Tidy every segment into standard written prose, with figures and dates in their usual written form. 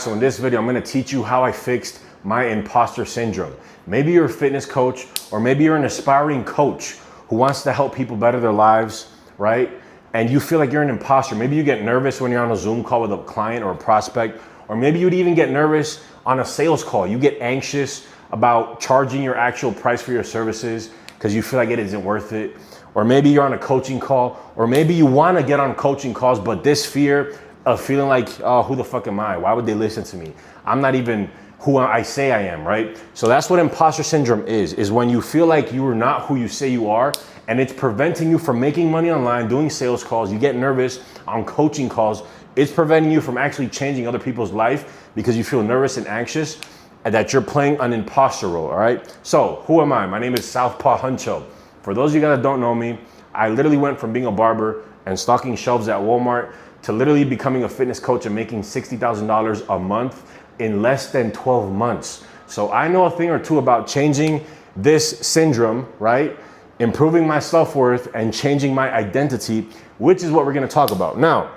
So in this video, I'm gonna teach you how I fixed my imposter syndrome. Maybe you're a fitness coach, or maybe you're an aspiring coach who wants to help people better their lives, right? And you feel like you're an imposter. Maybe you get nervous when you're on a Zoom call with a client or a prospect, or maybe you'd even get nervous on a sales call. You get anxious about charging your actual price for your services because you feel like it isn't worth it. Or maybe you're on a coaching call, or maybe you wanna get on coaching calls, but this fear of feeling like, oh, who the fuck am I? Why would they listen to me? I'm not even who I say I am, right? So that's what imposter syndrome is when you feel like you are not who you say you are, and it's preventing you from making money online, doing sales calls. You get nervous on coaching calls. It's preventing you from actually changing other people's life because you feel nervous and anxious and that you're playing an imposter role, all right? So who am I? My name is Southpaw Huncho. For those of you guys that don't know me, I literally went from being a barber and stocking shelves at Walmart to literally becoming a fitness coach and making $60,000 a month in less than 12 months. So I know a thing or two about changing this syndrome, right? Improving my self-worth and changing my identity, which is what we're gonna talk about. Now,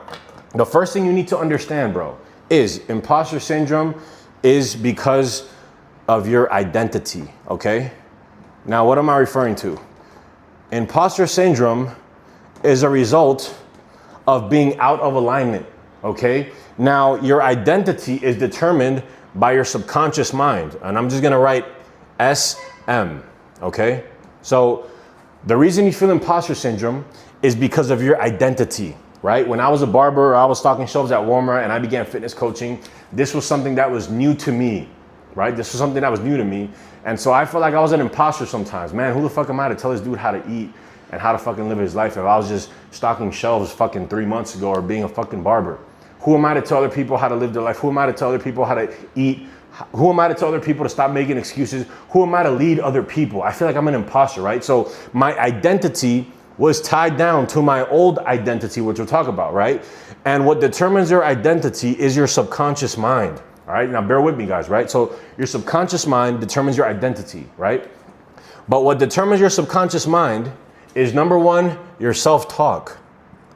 the first thing you need to understand, bro, is imposter syndrome is because of your identity, okay? Now, what am I referring to? Imposter syndrome is a result of being out of alignment, okay? Now, your identity is determined by your subconscious mind, and I'm just gonna write SM, okay? So the reason you feel imposter syndrome is because of your identity, right? When I was a barber, I was stocking shelves at Walmart and I began fitness coaching. This was something that was new to me, right? This was something that was new to me. And so I felt like I was an imposter sometimes. Man, who the fuck am I to tell this dude how to eat and how to fucking live his life if I was just stocking shelves fucking 3 months ago or being a fucking barber? Who am I to tell other people how to live their life? Who am I to tell other people how to eat? Who am I to tell other people to stop making excuses? Who am I to lead other people? I feel like I'm an imposter, right? So my identity was tied down to my old identity, which we'll talk about, right? And what determines your identity is your subconscious mind, all right? Now bear with me, guys, right? So your subconscious mind determines your identity, right? But what determines your subconscious mind is, number one, your self-talk,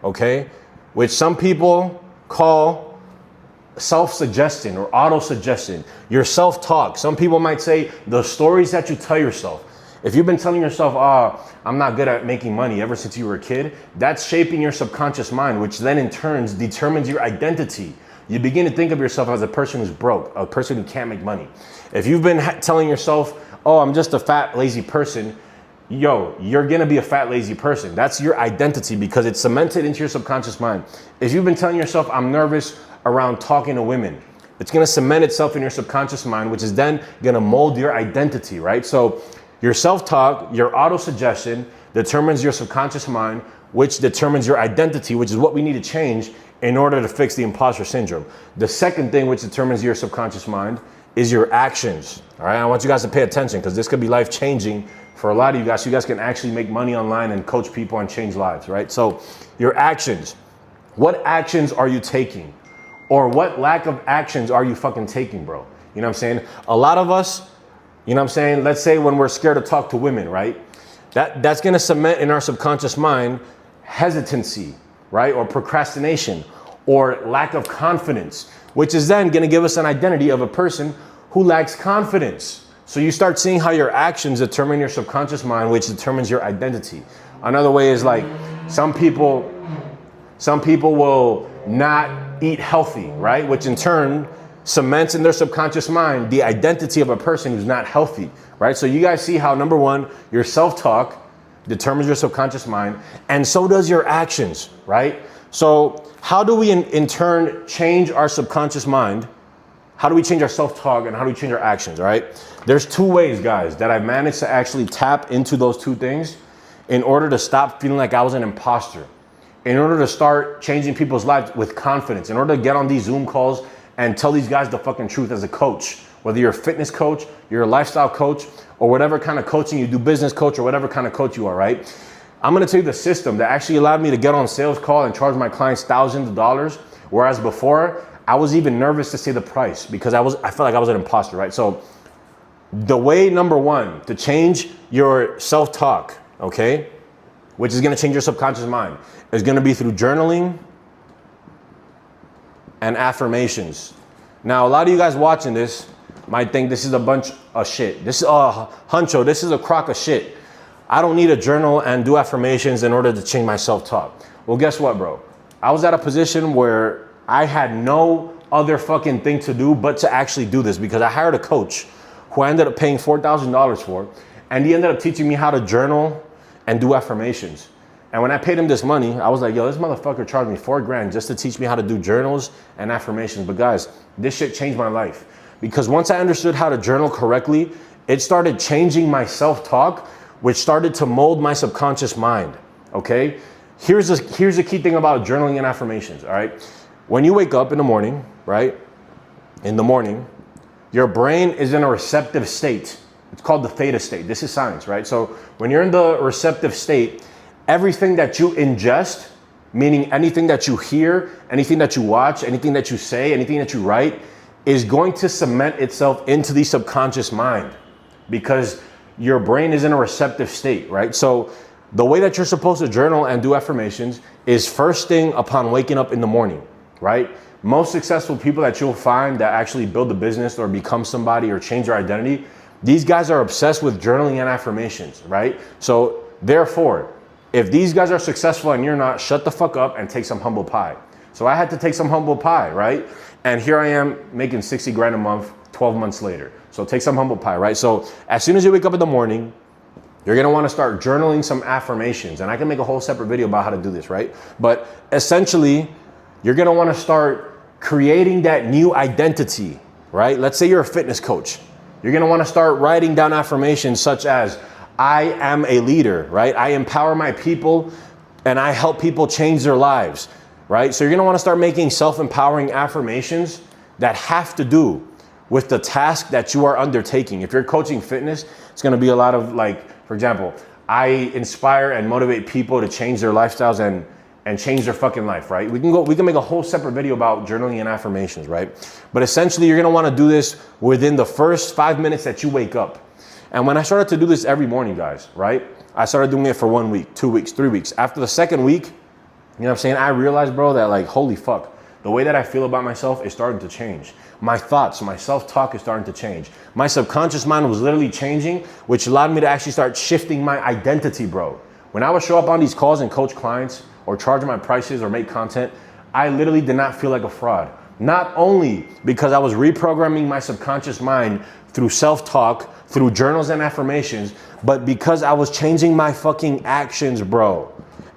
okay? Which some people call self-suggestion or auto-suggestion. Your self-talk. Some people might say the stories that you tell yourself. If you've been telling yourself, I'm not good at making money ever since you were a kid, that's shaping your subconscious mind, which then in turn determines your identity. You begin to think of yourself as a person who's broke, a person who can't make money. If you've been telling yourself, oh, I'm just a fat, lazy person, you're gonna be a fat, lazy person. That's your identity because it's cemented into your subconscious mind. If you've been telling yourself, I'm nervous around talking to women, it's gonna cement itself in your subconscious mind, which is then gonna mold your identity, right? So your self-talk, your auto-suggestion determines your subconscious mind, which determines your identity, which is what we need to change in order to fix the imposter syndrome. The second thing which determines your subconscious mind is your actions, all right? I want you guys to pay attention because this could be life-changing for a lot of you guys, so you guys can actually make money online and coach people and change lives, right? So your actions, what actions are you taking? Or what lack of actions are you fucking taking, bro? You know what I'm saying? A lot of us, you know what I'm saying? Let's say when we're scared to talk to women, right? That's gonna cement in our subconscious mind hesitancy, right? Or procrastination, or lack of confidence, which is then gonna give us an identity of a person who lacks confidence. So you start seeing how your actions determine your subconscious mind, which determines your identity. Another way is like some people will not eat healthy, right? Which in turn cements in their subconscious mind the identity of a person who's not healthy, right? So you guys see how, number one, your self-talk determines your subconscious mind, and so does your actions, right? So how do we in turn change our subconscious mind? How do we change our self-talk and how do we change our actions, all right? There's two ways, guys, that I've managed to actually tap into those two things in order to stop feeling like I was an imposter, in order to start changing people's lives with confidence, in order to get on these Zoom calls and tell these guys the fucking truth as a coach. Whether you're a fitness coach, you're a lifestyle coach, or whatever kind of coaching you do, business coach, or whatever kind of coach you are, right? I'm gonna tell you the system that actually allowed me to get on sales call and charge my clients thousands of dollars, whereas before, I was even nervous to say the price because I felt like I was an imposter, right? So the way, number one, to change your self-talk, okay, which is gonna change your subconscious mind, is gonna be through journaling and affirmations. Now, a lot of you guys watching this might think this is a bunch of shit. This is huncho, this is a crock of shit. I don't need a journal and do affirmations in order to change my self-talk. Well, guess what, bro? I was at a position where I had no other fucking thing to do but to actually do this, because I hired a coach who I ended up paying $4,000 for, and he ended up teaching me how to journal and do affirmations. And when I paid him this money, I was like, yo, this motherfucker charged me $4,000 just to teach me how to do journals and affirmations. But guys, this shit changed my life, because once I understood how to journal correctly, it started changing my self-talk, which started to mold my subconscious mind, okay? Here's the key thing about journaling and affirmations, all right? When you wake up in the morning, right? In the morning, your brain is in a receptive state. It's called the theta state. This is science, right? So when you're in the receptive state, everything that you ingest, meaning anything that you hear, anything that you watch, anything that you say, anything that you write, is going to cement itself into the subconscious mind, because your brain is in a receptive state, right? So the way that you're supposed to journal and do affirmations is first thing upon waking up in the morning, right? Most successful people that you'll find that actually build a business or become somebody or change their identity, these guys are obsessed with journaling and affirmations, right? So therefore, if these guys are successful and you're not, shut the fuck up and take some humble pie. So I had to take some humble pie, right? And here I am making 60 grand a month, 12 months later. So take some humble pie, right? So as soon as you wake up in the morning, you're gonna wanna start journaling some affirmations. And I can make a whole separate video about how to do this, right? But essentially, you're gonna wanna start creating that new identity, right? Let's say you're a fitness coach. You're gonna wanna start writing down affirmations such as, I am a leader, right? I empower my people and I help people change their lives, right? So you're gonna wanna start making self-empowering affirmations that have to do with the task that you are undertaking. If you're coaching fitness, it's gonna be a lot of, like, for example, I inspire and motivate people to change their lifestyles and change their fucking life, right? We can make a whole separate video about journaling and affirmations, right? But essentially, you're gonna wanna do this within the first 5 minutes that you wake up. And when I started to do this every morning, guys, right? I started doing it for 1 week, 2 weeks, 3 weeks. After the second week, you know what I'm saying? I realized, bro, that like, holy fuck, the way that I feel about myself is starting to change. My thoughts, my self-talk is starting to change. My subconscious mind was literally changing, which allowed me to actually start shifting my identity, bro. When I would show up on these calls and coach clients or charge my prices or make content, I literally did not feel like a fraud. Not only because I was reprogramming my subconscious mind through self-talk, through journals and affirmations, but because I was changing my fucking actions, bro.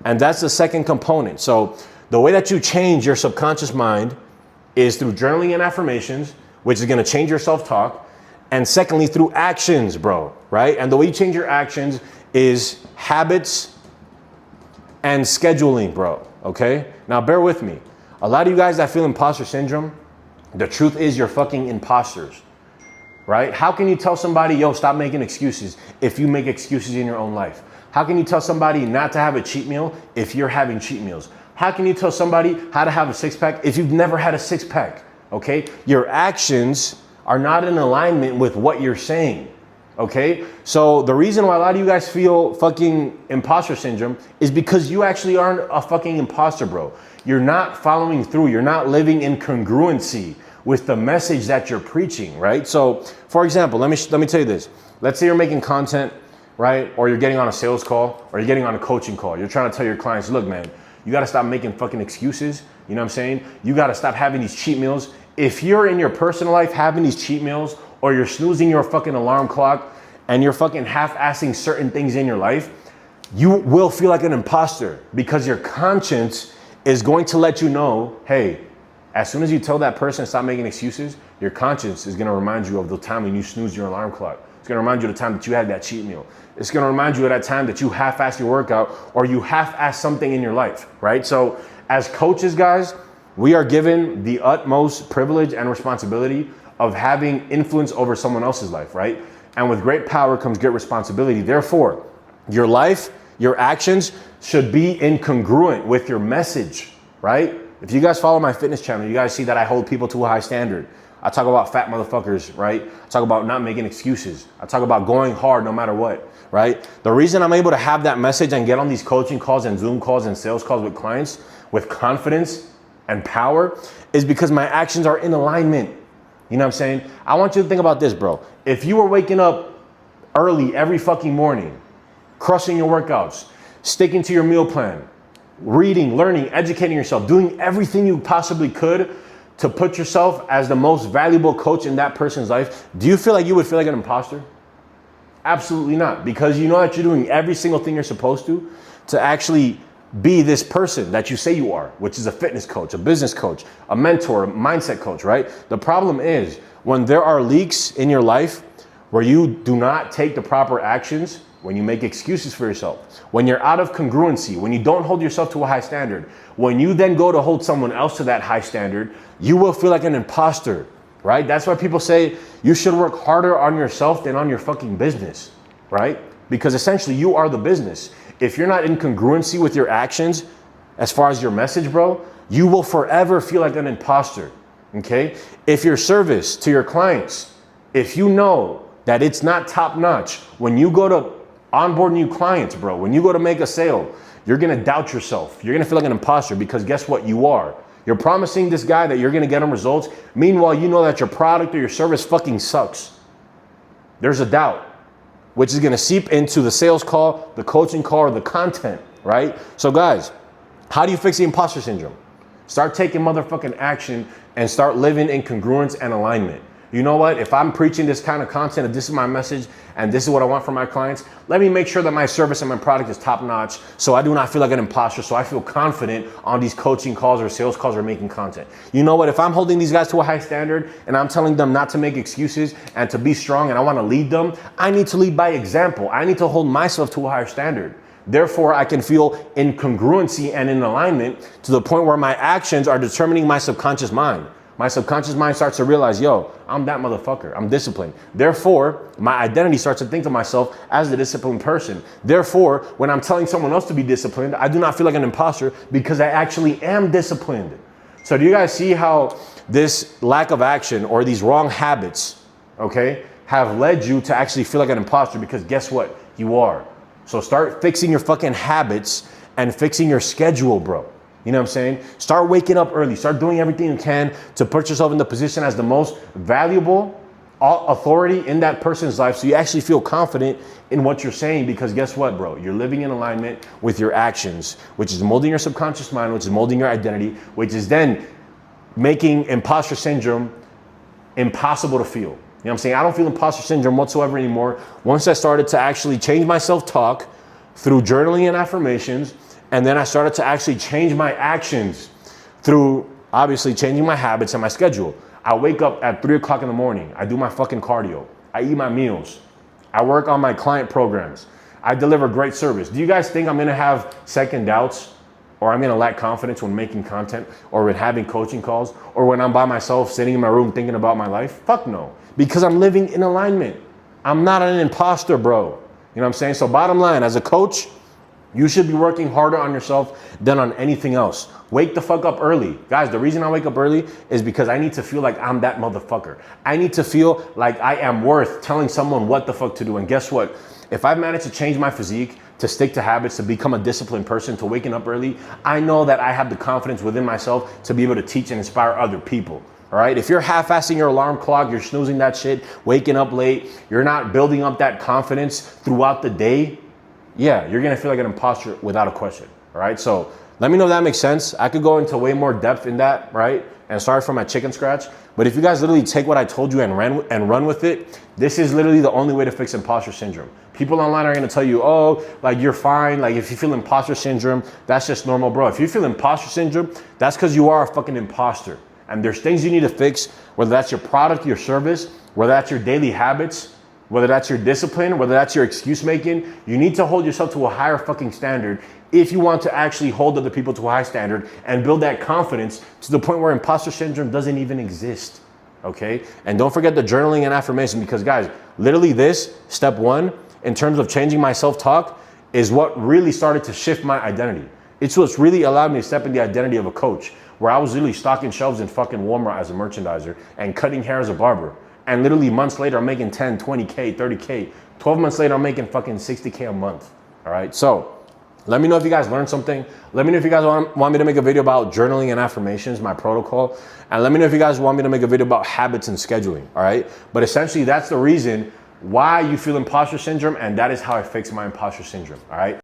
And that's the second component. So the way that you change your subconscious mind is through journaling and affirmations, which is gonna change your self-talk. And secondly, through actions, bro, right? And the way you change your actions is habits and scheduling, bro, okay? Now bear with me. A lot of you guys that feel imposter syndrome, the truth is you're fucking imposters, right? How can you tell somebody, yo, stop making excuses if you make excuses in your own life? How can you tell somebody not to have a cheat meal if you're having cheat meals? How can you tell somebody how to have a six-pack if you've never had a six-pack, okay? Your actions are not in alignment with what you're saying, okay? So the reason why a lot of you guys feel fucking imposter syndrome is because you actually aren't a fucking imposter, bro. You're not following through. You're not living in congruency with the message that you're preaching, right? So for example, let me tell you this. Let's say you're making content, right? Or you're getting on a sales call or you're getting on a coaching call. You're trying to tell your clients, look, man, you got to stop making fucking excuses. You know what I'm saying? You got to stop having these cheat meals. If you're in your personal life having these cheat meals, or you're snoozing your fucking alarm clock and you're fucking half-assing certain things in your life, you will feel like an imposter, because your conscience is going to let you know, hey, as soon as you tell that person stop making excuses, your conscience is going to remind you of the time when you snoozed your alarm clock. It's going to remind you of the time that you had that cheat meal. It's going to remind you of that time that you half-assed your workout or you half-assed something in your life, right? So as coaches, guys, we are given the utmost privilege and responsibility of having influence over someone else's life, right? And with great power comes great responsibility. Therefore, your life, your actions should be incongruent with your message, right? If you guys follow my fitness channel, you guys see that I hold people to a high standard. I talk about fat motherfuckers, right? I talk about not making excuses. I talk about going hard no matter what, right? The reason I'm able to have that message and get on these coaching calls and Zoom calls and sales calls with clients with confidence and power is because my actions are in alignment. You know what I'm saying? I want you to think about this, bro. If you were waking up early every fucking morning, crushing your workouts, sticking to your meal plan, reading, learning, educating yourself, doing everything you possibly could to put yourself as the most valuable coach in that person's life, do you feel like you would feel like an imposter? Absolutely not, because you know that you're doing every single thing you're supposed to actually be this person that you say you are, which is a fitness coach, a business coach, a mentor, a mindset coach, right? The problem is when there are leaks in your life where you do not take the proper actions, when you make excuses for yourself, when you're out of congruency, when you don't hold yourself to a high standard, when you then go to hold someone else to that high standard, you will feel like an imposter, right? That's why people say you should work harder on yourself than on your fucking business, right? Because essentially you are the business. If you're not in congruency with your actions, as far as your message, bro, you will forever feel like an imposter, okay? If your service to your clients, if you know that it's not top notch, when you go to onboard new clients, bro, when you go to make a sale, you're gonna doubt yourself. You're gonna feel like an imposter because guess what? You are. You're promising this guy that you're gonna get him results. Meanwhile, you know that your product or your service fucking sucks. There's a doubt, which is gonna seep into the sales call, the coaching call, or the content, right? So guys, how do you fix the imposter syndrome? Start taking motherfucking action and start living in congruence and alignment. You know what? If I'm preaching this kind of content, if this is my message and this is what I want from my clients, let me make sure that my service and my product is top notch so I do not feel like an imposter, so I feel confident on these coaching calls or sales calls or making content. You know what? If I'm holding these guys to a high standard and I'm telling them not to make excuses and to be strong and I want to lead them, I need to lead by example. I need to hold myself to a higher standard. Therefore, I can feel in congruency and in alignment to the point where my actions are determining my subconscious mind. My subconscious mind starts to realize, yo, I'm that motherfucker. I'm disciplined. Therefore, my identity starts to think of myself as the disciplined person. Therefore, when I'm telling someone else to be disciplined, I do not feel like an imposter because I actually am disciplined. So do you guys see how this lack of action or these wrong habits, okay, have led you to actually feel like an imposter? Because guess what? You are. So start fixing your fucking habits and fixing your schedule, bro. You know what I'm saying? Start waking up early. Start doing everything you can to put yourself in the position as the most valuable authority in that person's life so you actually feel confident in what you're saying, because guess what, bro? You're living in alignment with your actions, which is molding your subconscious mind, which is molding your identity, which is then making imposter syndrome impossible to feel. You know what I'm saying? I don't feel imposter syndrome whatsoever anymore once I started to actually change my self-talk through journaling and affirmations. And then I started to actually change my actions through obviously changing my habits and my schedule. I wake up at 3 o'clock in the morning. I do my fucking cardio. I eat my meals. I work on my client programs. I deliver great service. Do you guys think I'm gonna have second doubts or I'm gonna lack confidence when making content or when having coaching calls or when I'm by myself sitting in my room thinking about my life? Fuck no, because I'm living in alignment. I'm not an imposter, bro. You know what I'm saying? So bottom line, as a coach, you should be working harder on yourself than on anything else. Wake the fuck up early. Guys, the reason I wake up early is because I need to feel like I'm that motherfucker. I need to feel like I am worth telling someone what the fuck to do. And guess what? If I've managed to change my physique, to stick to habits, to become a disciplined person, to waking up early, I know that I have the confidence within myself to be able to teach and inspire other people. All right, if you're half-assing your alarm clock, you're snoozing that shit, waking up late, you're not building up that confidence throughout the day, yeah, you're gonna feel like an imposter without a question, all right? So let me know if that makes sense. I could go into way more depth in that, right? And sorry for my chicken scratch, but if you guys literally take what I told you and run with it, this is literally the only way to fix imposter syndrome. People online are gonna tell you, oh, like you're fine, like if you feel imposter syndrome, that's just normal, bro. If you feel imposter syndrome, that's because you are a fucking imposter. And there's things you need to fix, whether that's your product, your service, whether that's your daily habits, whether that's your discipline, whether that's your excuse making. You need to hold yourself to a higher fucking standard if you want to actually hold other people to a high standard and build that confidence to the point where imposter syndrome doesn't even exist, okay? And don't forget the journaling and affirmation, because guys, literally this, step one, in terms of changing my self-talk, is what really started to shift my identity. It's what's really allowed me to step in the identity of a coach, where I was literally stocking shelves in fucking Walmart as a merchandiser and cutting hair as a barber. And literally months later, I'm making 10, 20K, 30K. 12 months later, I'm making fucking 60K a month, all right? So Let me know if you guys learned something. Let me know if you guys want me to make a video about journaling and affirmations, my protocol. And let me know if you guys want me to make a video about habits and scheduling, all right? But essentially, that's the reason why you feel imposter syndrome, and that is how I fix my imposter syndrome, all right?